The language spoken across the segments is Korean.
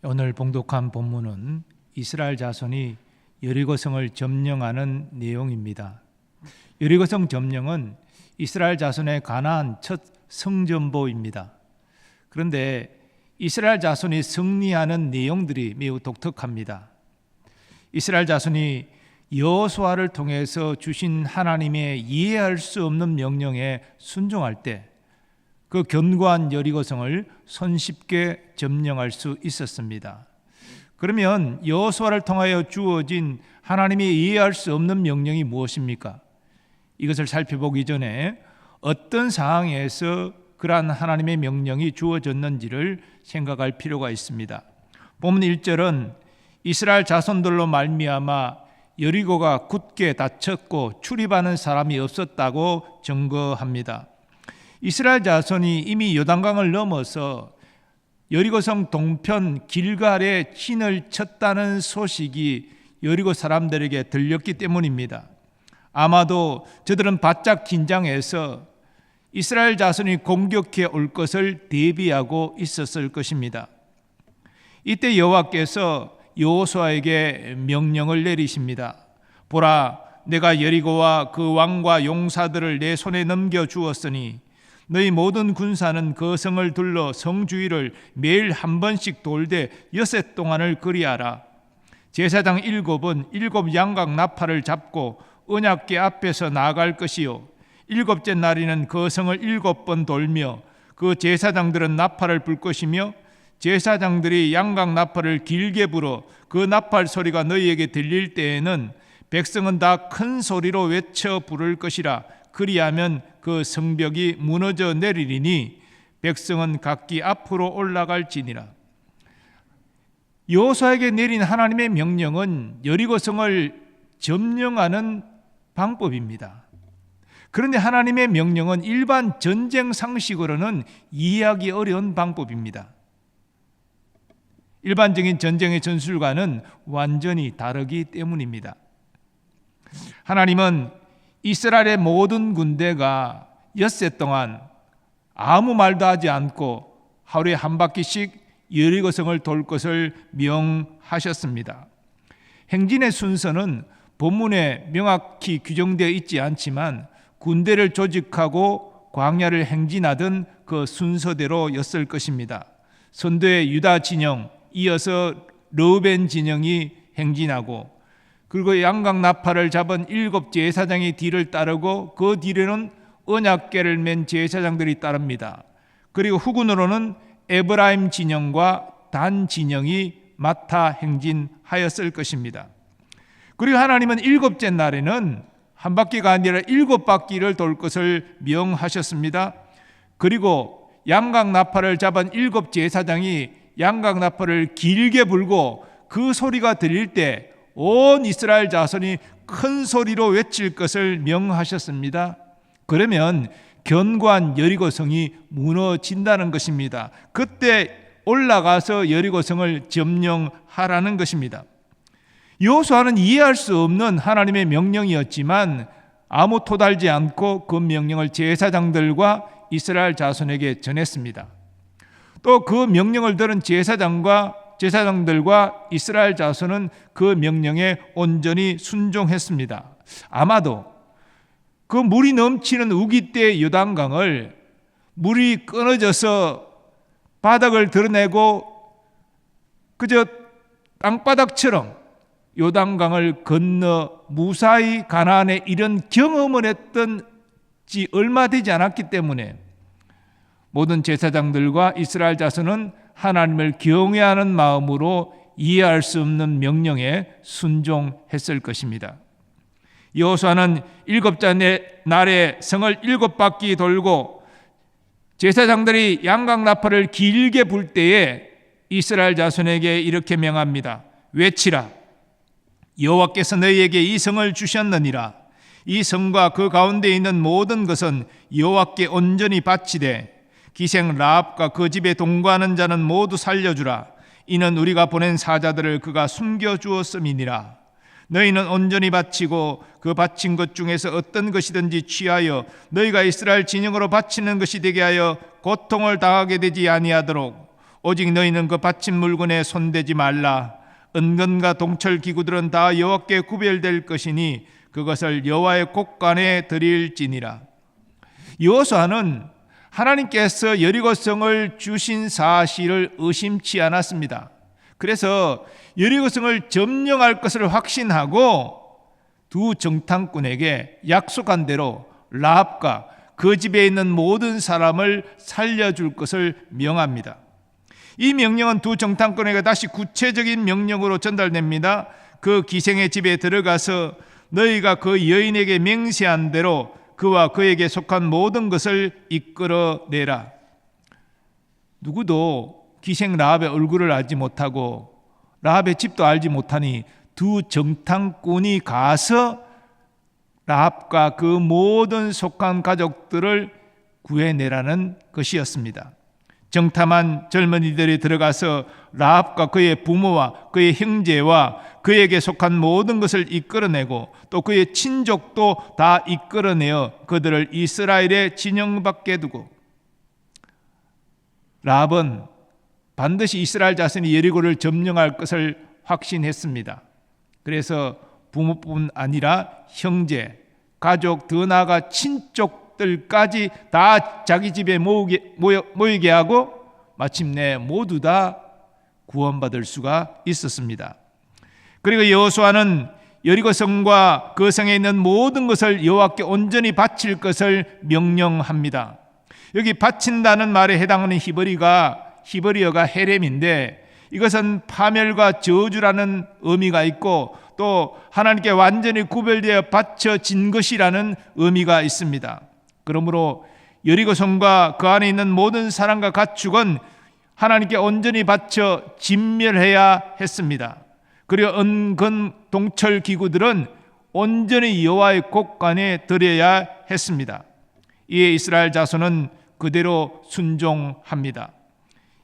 오늘 봉독한 본문은 이스라엘 자손이 여리고성을 점령하는 내용입니다. 여리고성 점령은 이스라엘 자손의 가나안 첫 성전보입니다. 그런데 이스라엘 자손이 승리하는 내용들이 매우 독특합니다. 이스라엘 자손이 여호수아를 통해서 주신 하나님의 이해할 수 없는 명령에 순종할 때 그 견고한 여리고성을 손쉽게 점령할 수 있었습니다. 그러면 여호수아를 통하여 주어진 하나님이 이해할 수 없는 명령이 무엇입니까? 이것을 살펴보기 전에 어떤 상황에서 그러한 하나님의 명령이 주어졌는지를 생각할 필요가 있습니다. 본문 1절은 이스라엘 자손들로 말미암아 여리고가 굳게 닫혔고 출입하는 사람이 없었다고 증거합니다. 이스라엘 자손이 이미 요단강을 넘어서 여리고성 동편 길갈에 진을 쳤다는 소식이 여리고 사람들에게 들렸기 때문입니다. 아마도 저들은 바짝 긴장해서 이스라엘 자손이 공격해 올 것을 대비하고 있었을 것입니다. 이때 여호와께서 여호수아에게 명령을 내리십니다. 보라, 내가 여리고와 그 왕과 용사들을 내 손에 넘겨 주었으니 너희 모든 군사는 그 성을 둘러 성 주위를 매일 한 번씩 돌되 6해 동안을 그리하라. 제사장 7은 7 양각 나팔을 잡고 언약궤 앞에서 나아갈 것이요 7째 날에는 그 성을 7번 돌며 그 제사장들은 나팔을 불 것이며 제사장들이 양각 나팔을 길게 불어 그 나팔 소리가 너희에게 들릴 때에는 백성은 다 큰 소리로 외쳐 부를 것이라. 그리하면 그 성벽이 무너져 내리리니 백성은 각기 앞으로 올라갈지니라. 여호수아에게 내린 하나님의 명령은 여리고성을 점령하는 방법입니다. 그런데 하나님의 명령은 일반 전쟁 상식으로는 이해하기 어려운 방법입니다. 일반적인 전쟁의 전술과는 완전히 다르기 때문입니다. 하나님은 이스라엘의 모든 군대가 6해 동안 아무 말도 하지 않고 하루에 한 바퀴씩 여리고성을 돌 것을 명하셨습니다. 행진의 순서는 본문에 명확히 규정되어 있지 않지만 군대를 조직하고 광야를 행진하던 그 순서대로였을 것입니다. 선두에 유다 진영, 이어서 르우벤 진영이 행진하고 그리고 양각 나팔을 잡은 7 제사장이 뒤를 따르고 그 뒤로는 언약궤를 맨 제사장들이 따릅니다. 그리고 후군으로는 에브라임 진영과 단 진영이 맡아 행진하였을 것입니다. 그리고 하나님은 7째 날에는 한 바퀴가 아니라 7바퀴를 돌 것을 명하셨습니다. 그리고 양각 나팔을 잡은 7 제사장이 양각 나팔을 길게 불고 그 소리가 들릴 때 온 이스라엘 자손이 큰 소리로 외칠 것을 명하셨습니다. 그러면 견고한 여리고성이 무너진다는 것입니다. 그때 올라가서 여리고성을 점령하라는 것입니다. 여호수아는 이해할 수 없는 하나님의 명령이었지만 아무 토달지 않고 그 명령을 제사장들과 이스라엘 자손에게 전했습니다. 또 그 명령을 들은 제사장들과 이스라엘 자손은 그 명령에 온전히 순종했습니다. 아마도 그 물이 넘치는 우기때 요단강을 물이 끊어져서 바닥을 드러내고 그저 땅바닥처럼 요단강을 건너 무사히 가나안에 이런 경험을 했던 지 얼마 되지 않았기 때문에 모든 제사장들과 이스라엘 자손은 하나님을 경외하는 마음으로 이해할 수 없는 명령에 순종했을 것입니다. 여호수아는 7째 날에 성을 7바퀴 돌고 제사장들이 양각 나팔을 길게 불 때에 이스라엘 자손에게 이렇게 명합니다. 외치라. 여호와께서 너희에게 이 성을 주셨느니라. 이 성과 그 가운데 있는 모든 것은 여호와께 온전히 바치되 기생 라합과 그 집에 동거하는 자는 모두 살려주라. 이는 우리가 보낸 사자들을 그가 숨겨주었음이니라. 너희는 온전히 바치고 그 바친 것 중에서 어떤 것이든지 취하여 너희가 이스라엘 진영으로 바치는 것이 되게 하여 고통을 당하게 되지 아니하도록 오직 너희는 그 바친 물건에 손대지 말라. 은건과 동철 기구들은 다 여호와께 구별될 것이니 그것을 여호와의 곳간에 드릴지니라. 여호수아는 하나님께서 여리고성을 주신 사실을 의심치 않았습니다. 그래서 여리고성을 점령할 것을 확신하고 두 정탐꾼에게 약속한 대로 라합과 그 집에 있는 모든 사람을 살려줄 것을 명합니다. 이 명령은 두 정탐꾼에게 다시 구체적인 명령으로 전달됩니다. 그 기생의 집에 들어가서 너희가 그 여인에게 맹세한 대로 그와 그에게 속한 모든 것을 이끌어내라. 누구도 기생 라합의 얼굴을 알지 못하고 라합의 집도 알지 못하니 두 정탐꾼이 가서 라합과 그 모든 속한 가족들을 구해내라는 것이었습니다. 정탐한 젊은이들이 들어가서 라합과 그의 부모와 그의 형제와 그에게 속한 모든 것을 이끌어내고 또 그의 친족도 다 이끌어내어 그들을 이스라엘의 진영 밖에 두고, 라합은 반드시 이스라엘 자손이 여리고를 점령할 것을 확신했습니다. 그래서 부모뿐 아니라 형제, 가족, 더 나아가 친족들까지 다 자기 집에 모이게 하고 마침내 모두 다 구원받을 수가 있었습니다. 그리고 여호수아는 여리고성과 그 성에 있는 모든 것을 여호와께 온전히 바칠 것을 명령합니다. 여기 바친다는 말에 해당하는 히브리어가 헤렘인데, 이것은 파멸과 저주라는 의미가 있고 또 하나님께 완전히 구별되어 바쳐진 것이라는 의미가 있습니다. 그러므로 여리고성과 그 안에 있는 모든 사람과 가축은 하나님께 온전히 바쳐 진멸해야 했습니다. 그리고 은건 동철 기구들은 온전히 여호와의 곳간에 드려야 했습니다. 이에 이스라엘 자손은 그대로 순종합니다.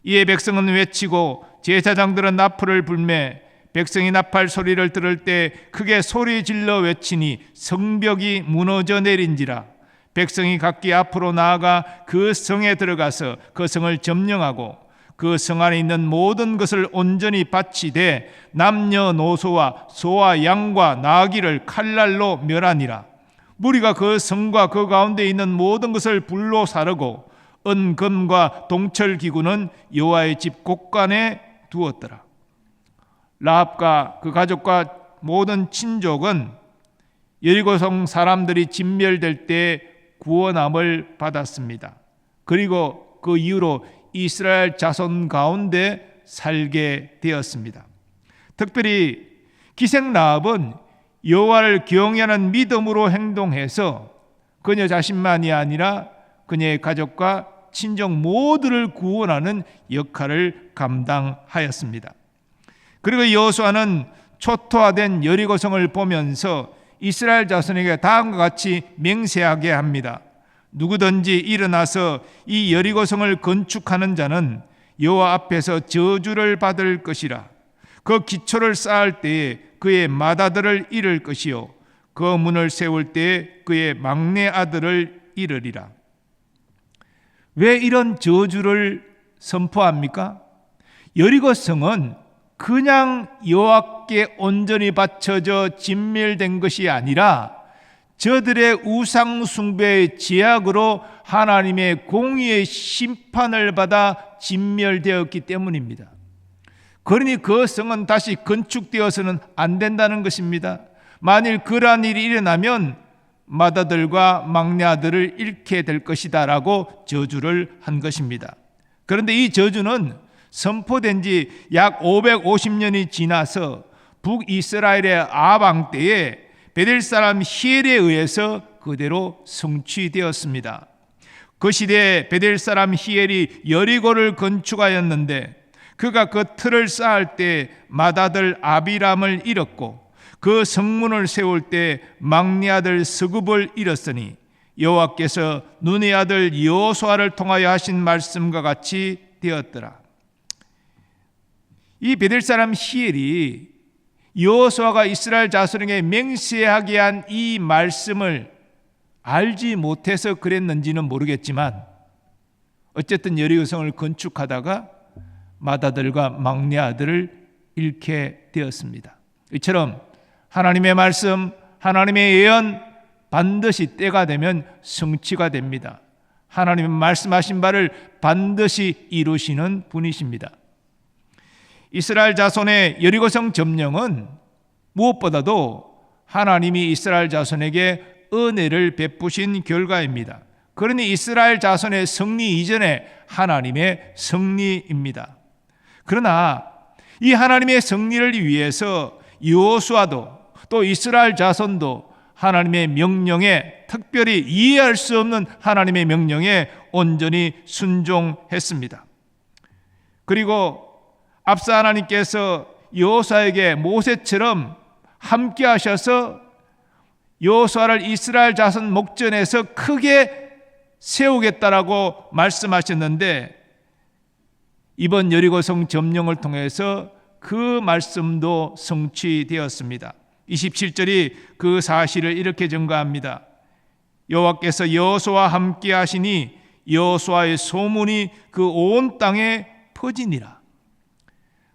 이에 백성은 외치고 제사장들은 나팔을 불매 백성이 나팔 소리를 들을 때 크게 소리 질러 외치니 성벽이 무너져 내린지라. 백성이 각기 앞으로 나아가 그 성에 들어가서 그 성을 점령하고 그 성 안에 있는 모든 것을 온전히 바치되 남녀노소와 소와 양과 나귀를 칼날로 멸하니라. 무리가 그 성과 그 가운데 있는 모든 것을 불로 사르고 은금과 동철 기구는 여호와의 집 곳간에 두었더라. 라합과 그 가족과 모든 친족은 여리고성 사람들이 진멸될 때 구원함을 받았습니다. 그리고 그 이후로 이스라엘 자손 가운데 살게 되었습니다. 특별히 기생 라합은 여호와를 경외하는 믿음으로 행동해서 그녀 자신만이 아니라 그녀의 가족과 친족 모두를 구원하는 역할을 감당하였습니다. 그리고 여호수아는 초토화된 여리고성을 보면서 이스라엘 자손에게 다음과 같이 맹세하게 합니다. 누구든지 일어나서 이 여리고성을 건축하는 자는 여호와 앞에서 저주를 받을 것이라. 그 기초를 쌓을 때에 그의 맏아들을 잃을 것이요 그 문을 세울 때에 그의 막내 아들을 잃으리라. 왜 이런 저주를 선포합니까? 여리고성은 그냥 여호와께 온전히 바쳐져 진멸된 것이 아니라 저들의 우상 숭배의 제약으로 하나님의 공의의 심판을 받아 진멸되었기 때문입니다. 그러니 그 성은 다시 건축되어서는 안 된다는 것입니다. 만일 그러한 일이 일어나면 맏아들과 막내 아들을 잃게 될 것이다 라고 저주를 한 것입니다. 그런데 이 저주는 선포된 지 약 550년이 지나서 북이스라엘의 아합 왕 때에 베델 사람 히엘에 의해서 그대로 성취되었습니다. 그 시대에 베델 사람 히엘이 여리고를 건축하였는데 그가 그 틀을 쌓을 때 맏아들 아비람을 잃었고 그 성문을 세울 때 막내 아들 스굽을 잃었으니 여호와께서 눈의 아들 여호수아를 통하여 하신 말씀과 같이 되었더라. 이 베델 사람 히엘이 여호수아가 이스라엘 자손에게 맹세하게 한 이 말씀을 알지 못해서 그랬는지는 모르겠지만 어쨌든 여리고성을 건축하다가 맏아들과 막내 아들을 잃게 되었습니다. 이처럼 하나님의 말씀, 하나님의 예언 반드시 때가 되면 성취가 됩니다. 하나님의 말씀하신 바를 반드시 이루시는 분이십니다. 이스라엘 자손의 여리고성 점령은 무엇보다도 하나님이 이스라엘 자손에게 은혜를 베푸신 결과입니다. 그러니 이스라엘 자손의 승리 이전에 하나님의 승리입니다. 그러나 이 하나님의 승리를 위해서 여호수아도 또 이스라엘 자손도 하나님의 명령에, 특별히 이해할 수 없는 하나님의 명령에 온전히 순종했습니다. 그리고 앞서 하나님께서 여호수아에게 모세처럼 함께 하셔서 여호수아를 이스라엘 자손 목전에서 크게 세우겠다라고 말씀하셨는데, 이번 여리고성 점령을 통해서 그 말씀도 성취되었습니다. 27절이 그 사실을 이렇게 증거합니다. 여호와께서 여호수아와 함께 하시니 여호수아의 소문이 그 온 땅에 퍼지니라.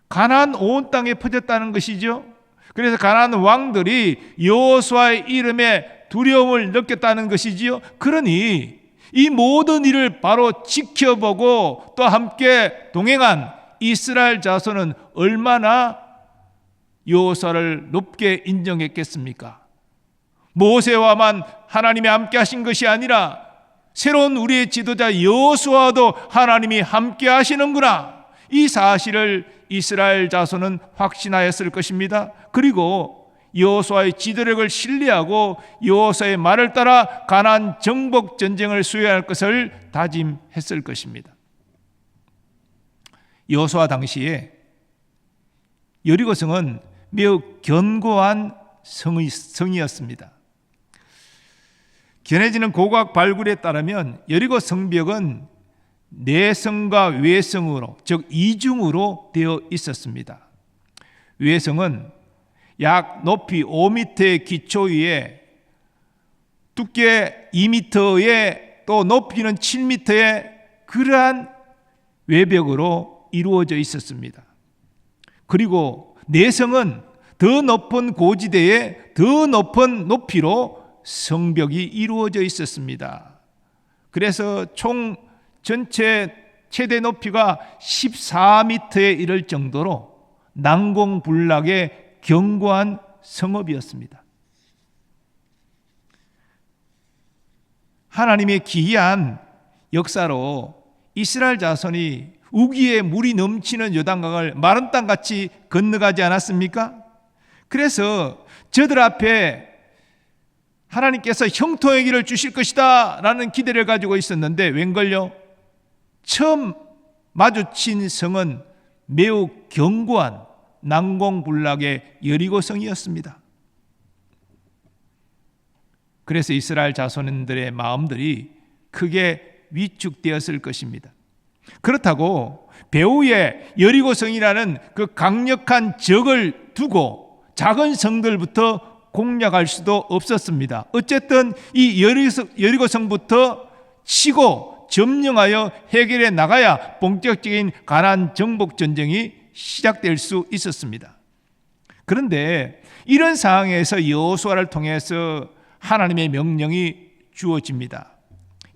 가나안 온 땅에 퍼졌다는 것이죠. 그래서 가나안 왕들이 여호수아의 이름에 두려움을 느꼈다는 것이지요. 그러니 이 모든 일을 바로 지켜보고 또 함께 동행한 이스라엘 자손은 얼마나 여호수아를 높게 인정했겠습니까? 모세와만 하나님이 함께 하신 것이 아니라 새로운 우리의 지도자 여호수아도 하나님이 함께 하시는구나, 이 사실을 이스라엘 자손은 확신하였을 것입니다. 그리고 여호수아의 지도력을 신뢰하고 여호수아의 말을 따라 가나안 정복 전쟁을 수행할 것을 다짐했을 것입니다. 여호수아 당시에 여리고성은 매우 견고한 성이었습니다. 견해지는 고고학 발굴에 따르면 여리고 성벽은 내성과 외성으로, 즉 이중으로 되어 있었습니다. 외성은 약 높이 5m의 기초 위에 두께 2m에 또 높이는 7m의 그러한 외벽으로 이루어져 있었습니다. 그리고 내성은 더 높은 고지대에 더 높은 높이로 성벽이 이루어져 있었습니다. 그래서 총 전체 최대 높이가 14m에 이를 정도로 난공불락의 견고한 성읍이었습니다. 하나님의 기이한 역사로 이스라엘 자손이 우기에 물이 넘치는 요단강을 마른 땅같이 건너가지 않았습니까? 그래서 저들 앞에 하나님께서 형통의 길을 주실 것이다 라는 기대를 가지고 있었는데 웬걸요? 처음 마주친 성은 매우 견고한 난공불락의 여리고성이었습니다. 그래서 이스라엘 자손들의 마음들이 크게 위축되었을 것입니다. 그렇다고 배후에 여리고성이라는 그 강력한 적을 두고 작은 성들부터 공략할 수도 없었습니다. 어쨌든 이 여리고성부터 치고 점령하여 해결해 나가야 본격적인 가나안 정복 전쟁이 시작될 수 있었습니다. 그런데 이런 상황에서 여호수아를 통해서 하나님의 명령이 주어집니다.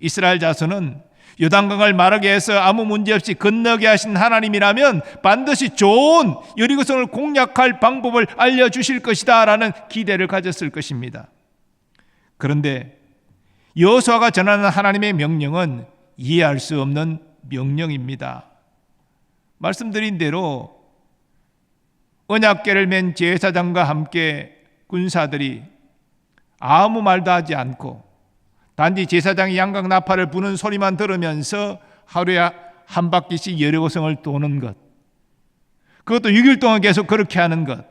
이스라엘 자손은 요단강을 마르게 해서 아무 문제 없이 건너게 하신 하나님이라면 반드시 좋은 여리고성을 공략할 방법을 알려주실 것이다 라는 기대를 가졌을 것입니다. 그런데 여호수아가 전하는 하나님의 명령은 이해할 수 없는 명령입니다. 말씀드린 대로 언약궤를 맨 제사장과 함께 군사들이 아무 말도 하지 않고 단지 제사장이 양각 나팔을 부는 소리만 들으면서 하루에 한 바퀴씩 여리고성을 도는 것, 그것도 6일 동안 계속 그렇게 하는 것,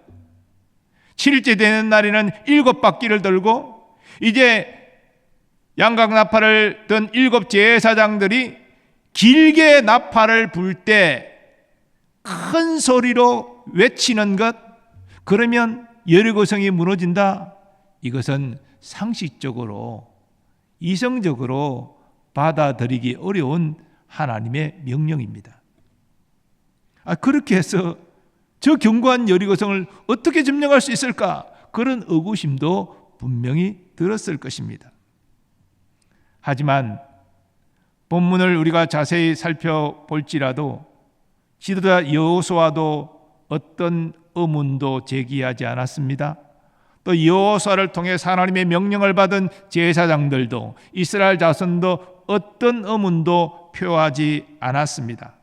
7일째 되는 날에는 7바퀴를 돌고, 이제 양각 나팔을 든 7 제사장들이 길게 나팔을 불 때 큰 소리로 외치는 것, 그러면 여리고성이 무너진다. 이것은 상식적으로, 이성적으로 받아들이기 어려운 하나님의 명령입니다. 그렇게 해서 저 견고한 여리고성을 어떻게 점령할 수 있을까? 그런 의구심도 분명히 들었을 것입니다. 하지만 본문을 우리가 자세히 살펴볼지라도 지도자 여호수아도 어떤 의문도 제기하지 않았습니다. 또 여호수아를 통해 하나님의 명령을 받은 제사장들도 이스라엘 자손도 어떤 의문도 표하지 않았습니다.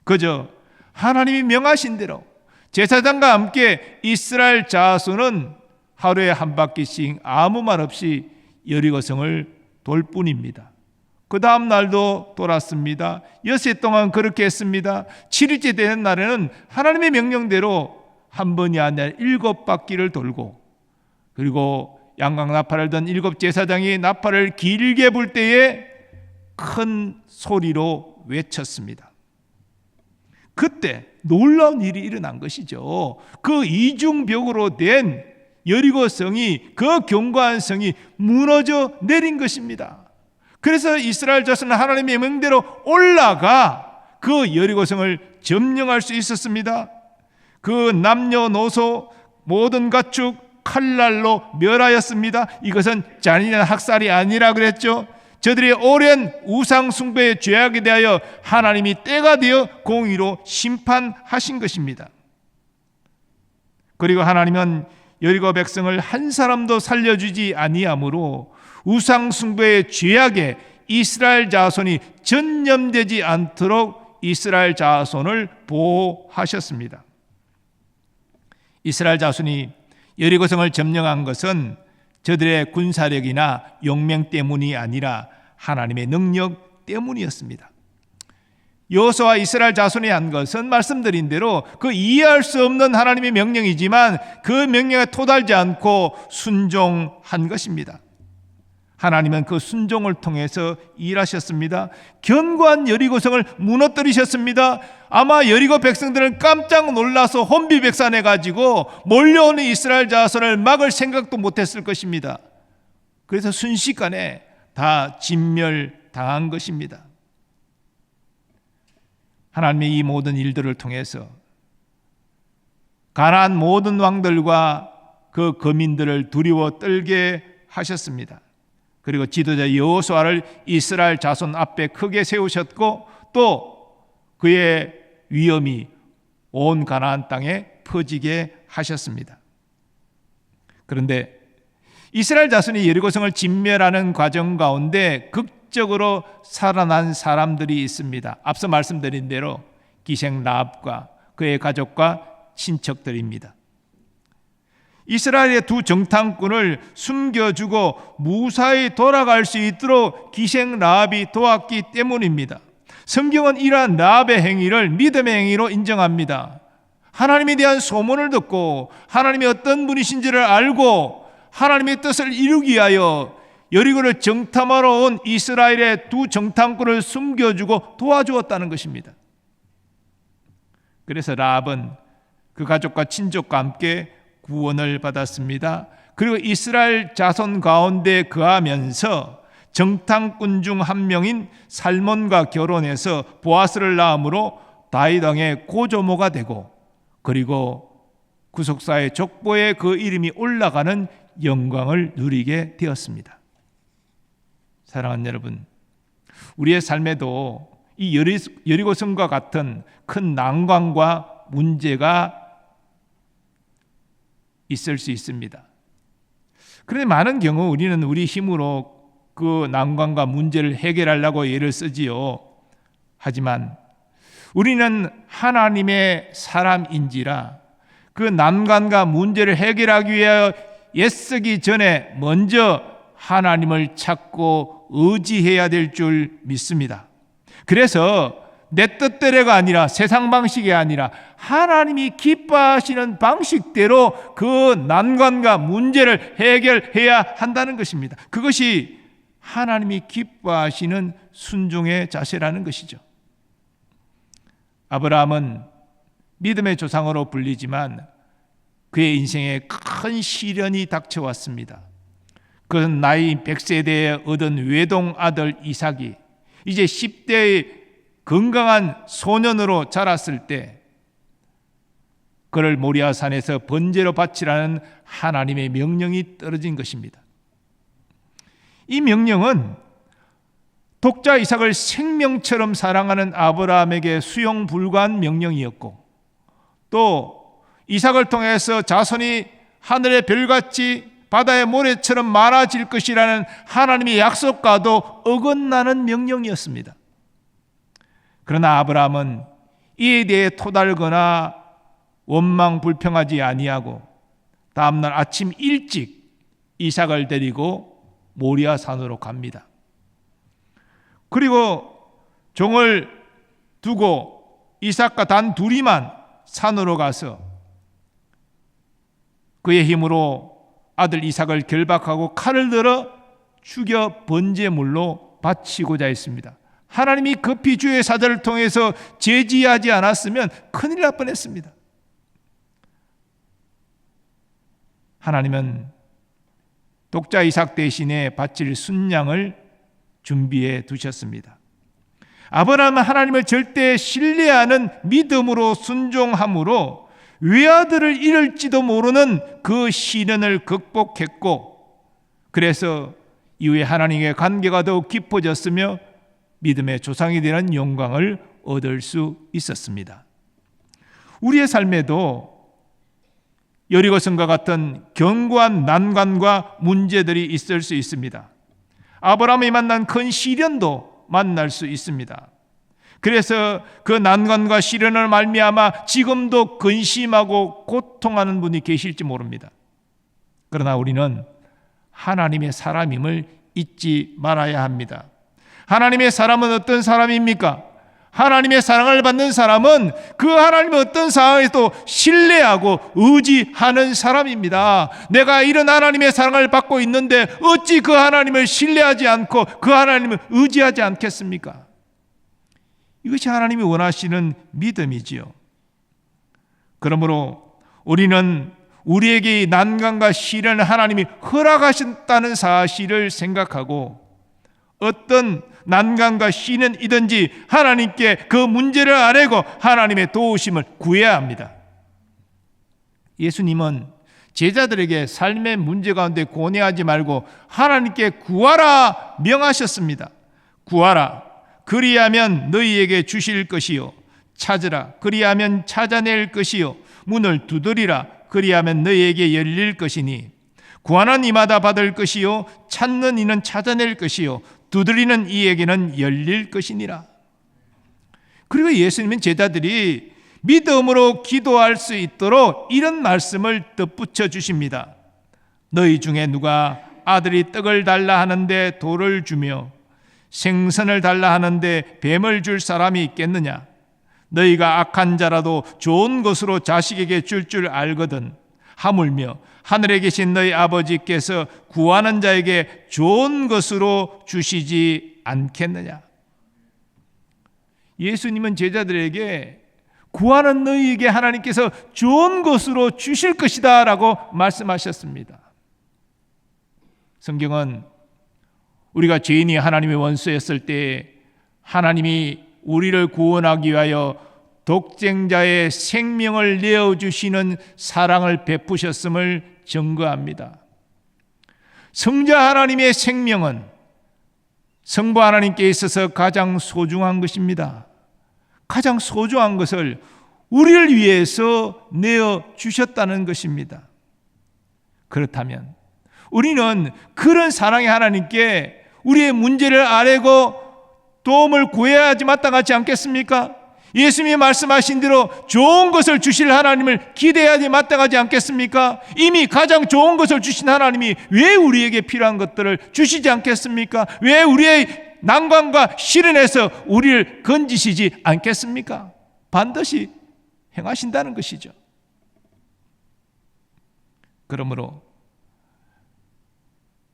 그저 하나님이 명하신 대로 제사장과 함께 이스라엘 자손은 하루에 한 바퀴씩 아무 말 없이 여리고성을 돌 뿐입니다. 그 다음 날도 돌았습니다. 엿새 동안 그렇게 했습니다. 7일째 되는 날에는 하나님의 명령대로 한 번이 아니라 7바퀴를 돌고, 그리고 양각 나팔을 든 7 제사장이 나팔을 길게 불 때에 큰 소리로 외쳤습니다. 그때 놀라운 일이 일어난 것이죠. 그 이중벽으로 된 여리고성이, 그 견고한 성이 무너져 내린 것입니다. 그래서 이스라엘 자손은 하나님의 명대로 올라가 그 여리고성을 점령할 수 있었습니다. 그 남녀노소 모든 가축 칼날로 멸하였습니다. 이것은 잔인한 학살이 아니라 그랬죠. 저들이 오랜 우상 숭배의 죄악에 대하여 하나님이 때가 되어 공의로 심판하신 것입니다. 그리고 하나님은 여리고 백성을 한 사람도 살려주지 아니하므로 우상 숭배의 죄악에 이스라엘 자손이 전념되지 않도록 이스라엘 자손을 보호하셨습니다. 이스라엘 자손이 여리고성을 점령한 것은 저들의 군사력이나 용맹 때문이 아니라 하나님의 능력 때문이었습니다. 여호수아와 이스라엘 자손이 한 것은 말씀드린 대로 그 이해할 수 없는 하나님의 명령이지만 그 명령에 토달지 않고 순종한 것입니다. 하나님은 그 순종을 통해서 일하셨습니다. 견고한 여리고성을 무너뜨리셨습니다. 아마 여리고 백성들은 깜짝 놀라서 혼비백산해 가지고 몰려오는 이스라엘 자손을 막을 생각도 못했을 것입니다. 그래서 순식간에 다 진멸당한 것입니다. 하나님의 이 모든 일들을 통해서 가나안 모든 왕들과 그 거민들을 두려워 떨게 하셨습니다. 그리고 지도자 여호수아를 이스라엘 자손 앞에 크게 세우셨고 또 그의 위엄이 온 가나안 땅에 퍼지게 하셨습니다. 그런데 이스라엘 자손이 여리고성을 진멸하는 과정 가운데 극적으로 살아난 사람들이 있습니다. 앞서 말씀드린 대로 기생 라합과 그의 가족과 친척들입니다. 이스라엘의 두 정탐꾼을 숨겨주고 무사히 돌아갈 수 있도록 기생 라합이 도왔기 때문입니다. 성경은 이러한 라합의 행위를 믿음의 행위로 인정합니다. 하나님에 대한 소문을 듣고 하나님이 어떤 분이신지를 알고 하나님의 뜻을 이루기 위하여 여리고를 정탐하러 온 이스라엘의 두 정탐꾼을 숨겨주고 도와주었다는 것입니다. 그래서 라합은 그 가족과 친족과 함께 구원을 받았습니다. 그리고 이스라엘 자손 가운데 거하면서 정탐꾼 중 한 명인 살몬과 결혼해서 보아스를 낳음으로 다윗 왕의 고조모가 되고, 그리고 구속사의 족보에 그 이름이 올라가는 영광을 누리게 되었습니다. 사랑하는 여러분, 우리의 삶에도 이 여리고성과 같은 큰 난관과 문제가 있을 수 있습니다. 그런데 많은 경우 우리는 우리 힘으로 그 난관과 문제를 해결하려고 애를 쓰지요. 하지만 우리는 하나님의 사람인지라 그 난관과 문제를 해결하기 위하여 애쓰기 전에 먼저 하나님을 찾고 의지해야 될 줄 믿습니다. 그래서 내 뜻대로가 아니라 세상 방식이 아니라 하나님이 기뻐하시는 방식대로 그 난관과 문제를 해결해야 한다는 것입니다. 그것이 하나님이 기뻐하시는 순종의 자세라는 것이죠. 아브라함은 믿음의 조상으로 불리지만 그의 인생에 큰 시련이 닥쳐왔습니다. 그는 나이 100세대에 얻은 외동 아들 이삭이 이제 10대의 건강한 소년으로 자랐을 때 그를 모리아산에서 번제로 바치라는 하나님의 명령이 떨어진 것입니다. 이 명령은 독자 이삭을 생명처럼 사랑하는 아브라함에게 수용 불가한 명령이었고, 또 이삭을 통해서 자손이 하늘의 별같이 바다의 모래처럼 많아질 것이라는 하나님의 약속과도 어긋나는 명령이었습니다. 그러나 아브라함은 이에 대해 토달거나 원망 불평하지 아니하고 다음날 아침 일찍 이삭을 데리고 모리아산으로 갑니다. 그리고 종을 두고 이삭과 단 둘이만 산으로 가서 그의 힘으로 아들 이삭을 결박하고 칼을 들어 죽여 번제물로 바치고자 했습니다. 하나님이 급히 주의 사자를 통해서 제지하지 않았으면 큰일 날 뻔했습니다. 하나님은 독자 이삭 대신에 바칠 순양을 준비해 두셨습니다. 아브라함은 하나님을 절대 신뢰하는 믿음으로 순종함으로 외아들을 잃을지도 모르는 그 시련을 극복했고, 그래서 이후에 하나님의 관계가 더욱 깊어졌으며 믿음의 조상이 되는 영광을 얻을 수 있었습니다. 우리의 삶에도 여리고성과 같은 견고한 난관과 문제들이 있을 수 있습니다. 아브라함이 만난 큰 시련도 만날 수 있습니다. 그래서 그 난관과 시련을 말미암아 지금도 근심하고 고통하는 분이 계실지 모릅니다. 그러나 우리는 하나님의 사람임을 잊지 말아야 합니다. 하나님의 사람은 어떤 사람입니까? 하나님의 사랑을 받는 사람은 그 하나님의 어떤 상황에서도 신뢰하고 의지하는 사람입니다. 내가 이런 하나님의 사랑을 받고 있는데 어찌 그 하나님을 신뢰하지 않고 그 하나님을 의지하지 않겠습니까? 이것이 하나님이 원하시는 믿음이지요. 그러므로 우리는 우리에게 이 난관과 시련을 하나님이 허락하셨다는 사실을 생각하고 어떤 난관과 시련이든지 하나님께 그 문제를 아뢰고 하나님의 도우심을 구해야 합니다. 예수님은 제자들에게 삶의 문제 가운데 고뇌하지 말고 하나님께 구하라 명하셨습니다. 구하라, 그리하면 너희에게 주실 것이요, 찾으라, 그리하면 찾아낼 것이요, 문을 두드리라, 그리하면 너희에게 열릴 것이니 구하는 이마다 받을 것이요, 찾는 이는 찾아낼 것이요, 두드리는 이에게는 열릴 것이니라. 그리고 예수님은 제자들이 믿음으로 기도할 수 있도록 이런 말씀을 덧붙여 주십니다. 너희 중에 누가 아들이 떡을 달라 하는데 돌을 주며 생선을 달라 하는데 뱀을 줄 사람이 있겠느냐? 너희가 악한 자라도 좋은 것으로 자식에게 줄 알거든. 하물며 하늘에 계신 너희 아버지께서 구하는 자에게 좋은 것으로 주시지 않겠느냐? 예수님은 제자들에게 구하는 너희에게 하나님께서 좋은 것으로 주실 것이다 라고 말씀하셨습니다. 성경은 우리가 죄인이 하나님의 원수였을 때 하나님이 우리를 구원하기 위하여 독생자의 생명을 내어주시는 사랑을 베푸셨음을 증거합니다. 성자 하나님의 생명은 성부 하나님께 있어서 가장 소중한 것입니다. 가장 소중한 것을 우리를 위해서 내어주셨다는 것입니다. 그렇다면 우리는 그런 사랑의 하나님께 우리의 문제를 아뢰고 도움을 구해야 하지 마땅하지 않겠습니까? 예수님이 말씀하신 대로 좋은 것을 주실 하나님을 기대하지 마땅하지 않겠습니까? 이미 가장 좋은 것을 주신 하나님이 왜 우리에게 필요한 것들을 주시지 않겠습니까? 왜 우리의 난관과 시련에서 우리를 건지시지 않겠습니까? 반드시 행하신다는 것이죠. 그러므로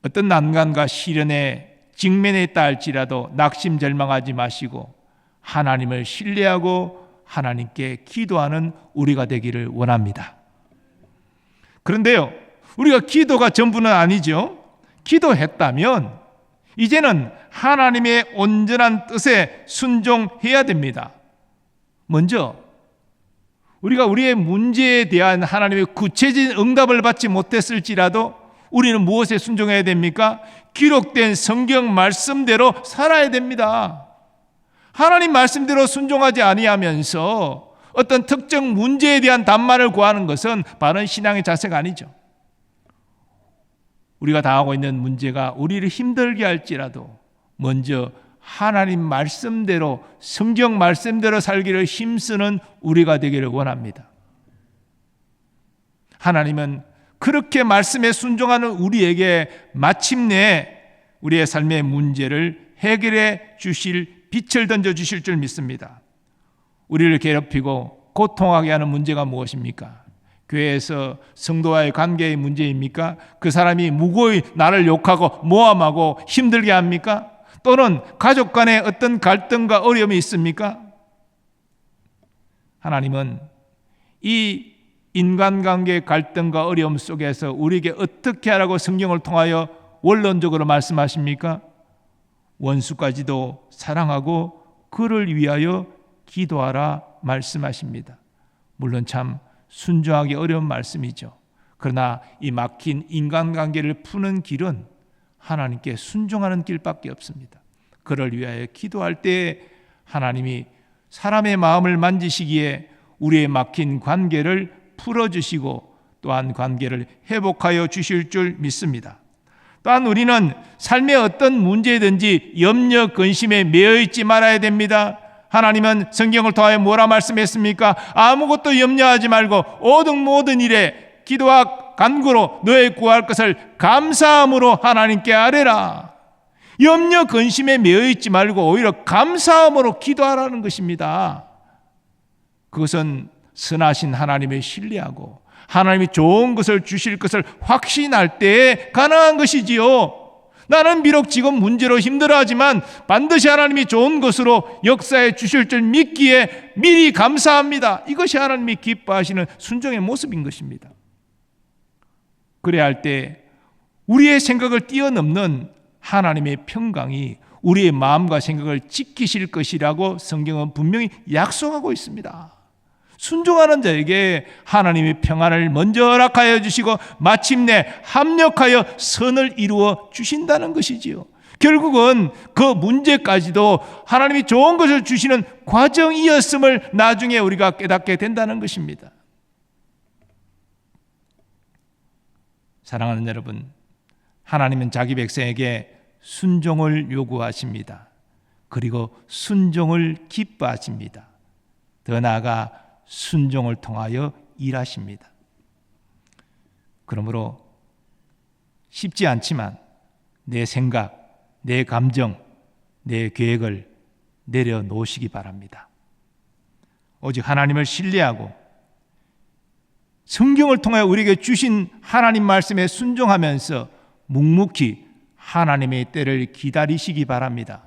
어떤 난관과 시련에 직면에 있다 할지라도 낙심절망하지 마시고 하나님을 신뢰하고 하나님께 기도하는 우리가 되기를 원합니다. 그런데요, 우리가 기도가 전부는 아니죠. 기도했다면 이제는 하나님의 온전한 뜻에 순종해야 됩니다. 먼저 우리가 우리의 문제에 대한 하나님의 구체적인 응답을 받지 못했을지라도 우리는 무엇에 순종해야 됩니까? 기록된 성경 말씀대로 살아야 됩니다. 하나님 말씀대로 순종하지 아니하면서 어떤 특정 문제에 대한 답만을 구하는 것은 바른 신앙의 자세가 아니죠. 우리가 당하고 있는 문제가 우리를 힘들게 할지라도 먼저 하나님 말씀대로, 성경 말씀대로 살기를 힘쓰는 우리가 되기를 원합니다. 하나님은 그렇게 말씀에 순종하는 우리에게 마침내 우리의 삶의 문제를 해결해 주실 빛을 던져 주실 줄 믿습니다. 우리를 괴롭히고 고통하게 하는 문제가 무엇입니까? 교회에서 성도와의 관계의 문제입니까? 그 사람이 무고히 나를 욕하고 모함하고 힘들게 합니까? 또는 가족 간에 어떤 갈등과 어려움이 있습니까? 하나님은 이 인간관계의 갈등과 어려움 속에서 우리에게 어떻게 하라고 성경을 통하여 원론적으로 말씀하십니까? 원수까지도 사랑하고 그를 위하여 기도하라 말씀하십니다. 물론 참 순종하기 어려운 말씀이죠. 그러나 이 막힌 인간관계를 푸는 길은 하나님께 순종하는 길밖에 없습니다. 그를 위하여 기도할 때 하나님이 사람의 마음을 만지시기에 우리의 막힌 관계를 풀어주시고 또한 관계를 회복하여 주실 줄 믿습니다. 또한 우리는 삶의 어떤 문제든지 염려, 근심에 매여 있지 말아야 됩니다. 하나님은 성경을 통하여 뭐라 말씀했습니까? 아무것도 염려하지 말고 모든 일에 기도와 간구로 너의 구할 것을 감사함으로 하나님께 아뢰라. 염려, 근심에 매여 있지 말고 오히려 감사함으로 기도하라는 것입니다. 그것은 선하신 하나님을 신뢰하고 하나님이 좋은 것을 주실 것을 확신할 때에 가능한 것이지요. 나는 비록 지금 문제로 힘들어하지만 반드시 하나님이 좋은 것으로 역사해 주실 줄 믿기에 미리 감사합니다. 이것이 하나님이 기뻐하시는 순종의 모습인 것입니다. 그래야 할 때 우리의 생각을 뛰어넘는 하나님의 평강이 우리의 마음과 생각을 지키실 것이라고 성경은 분명히 약속하고 있습니다. 순종하는 자에게 하나님의 평안을 먼저 허락하여 주시고 마침내 합력하여 선을 이루어 주신다는 것이지요. 결국은 그 문제까지도 하나님이 좋은 것을 주시는 과정이었음을 나중에 우리가 깨닫게 된다는 것입니다. 사랑하는 여러분, 하나님은 자기 백성에게 순종을 요구하십니다. 그리고 순종을 기뻐하십니다. 더 나아가 순종을 통하여 일하십니다. 그러므로 쉽지 않지만 내 생각, 내 감정, 내 계획을 내려놓으시기 바랍니다. 오직 하나님을 신뢰하고 성경을 통해 우리에게 주신 하나님 말씀에 순종하면서 묵묵히 하나님의 때를 기다리시기 바랍니다.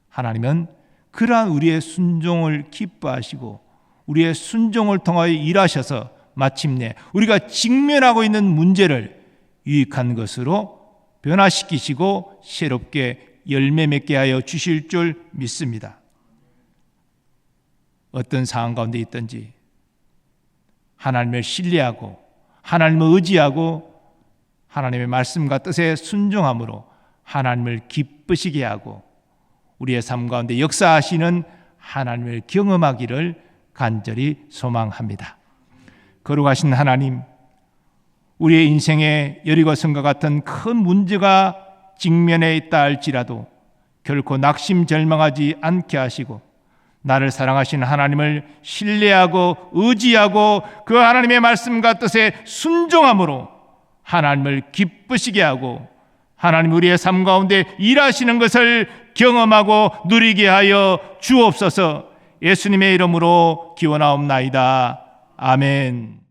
하나님은 그러한 우리의 순종을 기뻐하시고 우리의 순종을 통하여 일하셔서 마침내 우리가 직면하고 있는 문제를 유익한 것으로 변화시키시고 새롭게 열매 맺게 하여 주실 줄 믿습니다. 어떤 상황 가운데 있든지 하나님을 신뢰하고 하나님을 의지하고 하나님의 말씀과 뜻에 순종함으로 하나님을 기쁘시게 하고 우리의 삶 가운데 역사하시는 하나님을 경험하기를 간절히 소망합니다. 거룩하신 하나님, 우리의 인생에 여리고성과 같은 큰 문제가 직면해 있다 할지라도 결코 낙심절망하지 않게 하시고 나를 사랑하신 하나님을 신뢰하고 의지하고 그 하나님의 말씀과 뜻에 순종함으로 하나님을 기쁘시게 하고 하나님 우리의 삶 가운데 일하시는 것을 경험하고 누리게 하여 주옵소서. 예수님의 이름으로 기원하옵나이다. 아멘.